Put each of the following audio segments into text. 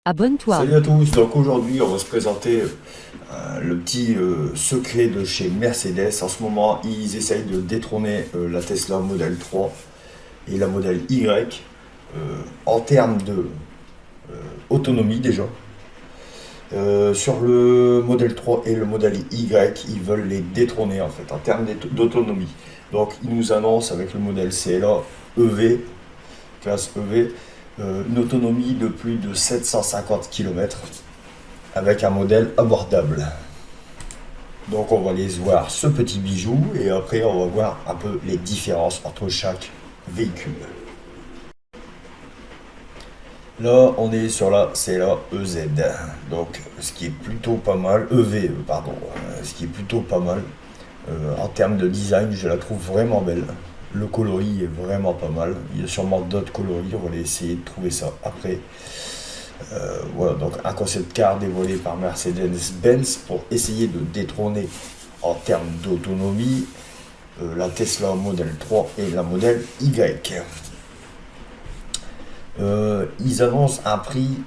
Abonne-toi. Salut à tous, donc aujourd'hui on va se présenter le petit secret de chez Mercedes. En ce moment ils essayent de détrôner la Tesla Model 3 et la Model Y en termes de autonomie déjà. Sur le Model 3 et le Model Y, ils veulent les détrôner en fait en termes d'autonomie. Donc ils nous annoncent avec le modèle CLA EV, classe EV, une autonomie de plus de 750 km avec un modèle abordable. Donc on va les voir ce petit bijou et après on va voir un peu les différences entre chaque véhicule. Là on est sur la CLA EZ, donc ce qui est plutôt pas mal, EV pardon, ce qui est plutôt pas mal. En termes de design, je la trouve vraiment belle. Le coloris est vraiment pas mal. Il y a sûrement d'autres coloris, on va essayer de trouver ça après. Voilà, donc un concept car dévoilé par Mercedes-Benz pour essayer de détrôner en termes d'autonomie la Tesla Model 3 et la Model Y. Ils annoncent un prix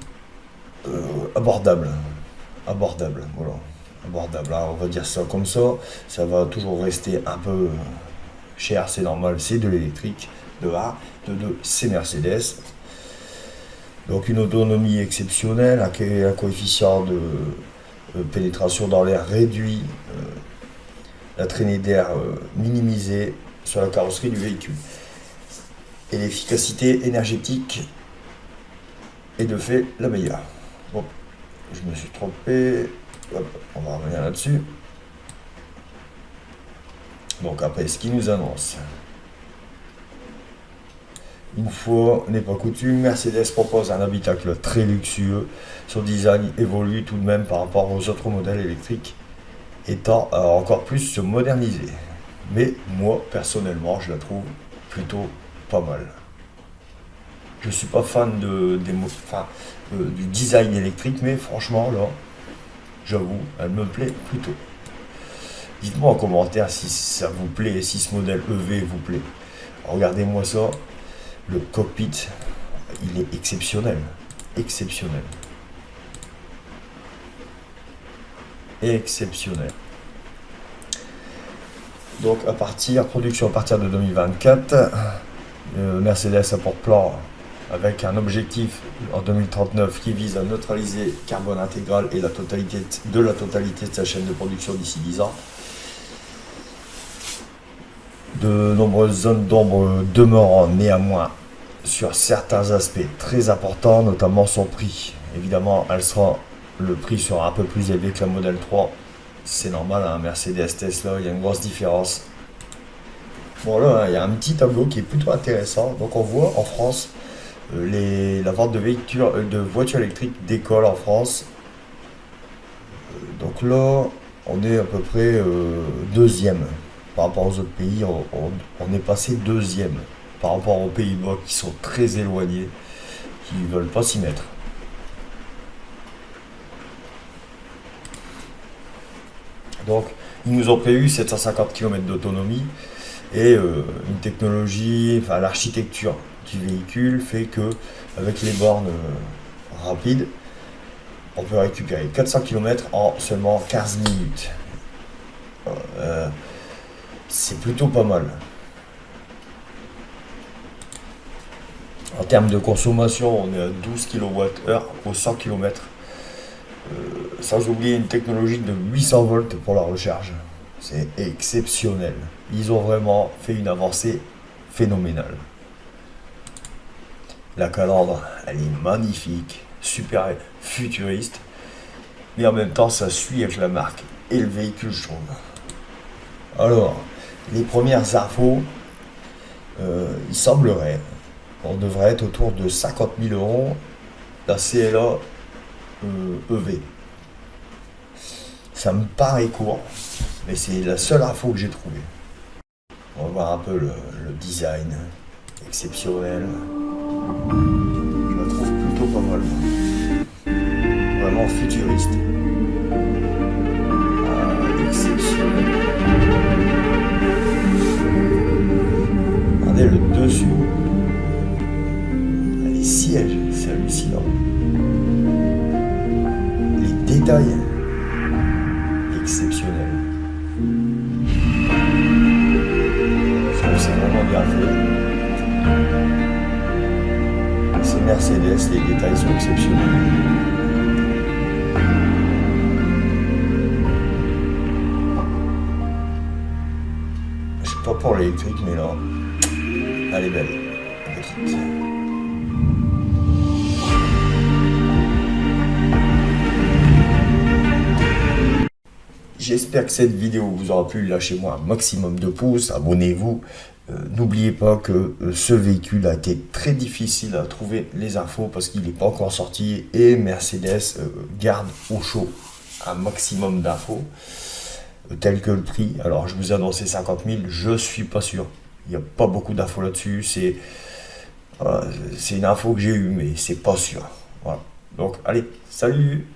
abordable. Abordable, voilà. Abordable, hein, on va dire ça comme ça va toujours rester un peu cher, c'est normal, c'est de l'électrique, de A, de 2, c'est Mercedes. Donc une autonomie exceptionnelle, un coefficient de pénétration dans l'air réduit, la traînée d'air minimisée sur la carrosserie du véhicule. Et l'efficacité énergétique est de fait la meilleure. Bon, je me suis trompé, hop, on va revenir là-dessus. Donc après, ce qu'il nous annonce. Une fois n'est pas coutume, Mercedes propose un habitacle très luxueux. Son design évolue tout de même par rapport aux autres modèles électriques et tend à encore plus se moderniser. Mais moi, personnellement, je la trouve plutôt pas mal. Je suis pas fan du design électrique, mais franchement, là, j'avoue, elle me plaît plutôt. Dites-moi en commentaire si ça vous plaît, si ce modèle EV vous plaît. Regardez-moi ça. Le cockpit, il est exceptionnel. Exceptionnel. Exceptionnel. Donc production à partir de 2024, Mercedes a pour plan avec un objectif en 2039 qui vise à neutraliser carbone intégral et la totalité de sa chaîne de production d'ici 10 ans. De nombreuses zones d'ombre demeurant néanmoins sur certains aspects très importants, notamment son prix. Évidemment, le prix sera un peu plus élevé que la Model 3. C'est normal, hein, Mercedes, Tesla, il y a une grosse différence. Bon là, il y a un petit tableau qui est plutôt intéressant. Donc on voit en France, la vente de voitures électriques décolle en France. Donc là, on est à peu près deuxième. Par rapport aux autres pays, on est passé deuxième par rapport aux Pays-Bas qui sont très éloignés, qui ne veulent pas s'y mettre. Donc, ils nous ont prévu 750 km d'autonomie et une technologie, enfin l'architecture du véhicule fait que avec les bornes rapides, on peut récupérer 400 km en seulement 15 minutes. C'est plutôt pas mal. En termes de consommation, on est à 12 kWh au 100 km. Sans oublier une technologie de 800 volts pour la recharge. C'est exceptionnel. Ils ont vraiment fait une avancée phénoménale. La calandre, elle est magnifique, super futuriste. Mais en même temps, ça suit avec la marque et le véhicule, je trouve. Alors, les premières infos, il semblerait qu'on devrait être autour de 50 000 euros la CLA EV. Ça me paraît court, mais c'est la seule info que j'ai trouvée. On va voir un peu le design exceptionnel. Je la trouve plutôt pas mal. Vraiment futuriste. Exceptionnel. Regardez le dessus. Les sièges, c'est hallucinant. détail exceptionnel. Je trouve que c'est vraiment bien fait. C'est Mercedes, les détails sont exceptionnels. Je sais pas pour l'électrique, mais là, elle est belle. Petite. J'espère que cette vidéo vous aura plu. Lâchez-moi un maximum de pouces, abonnez-vous. N'oubliez pas que ce véhicule a été très difficile à trouver les infos parce qu'il n'est pas encore sorti et Mercedes garde au chaud un maximum d'infos telles que le prix. Alors je vous ai annoncé 50 000, je suis pas sûr. Il n'y a pas beaucoup d'infos là-dessus. C'est une info que j'ai eue, mais c'est pas sûr. Voilà. Donc allez, salut!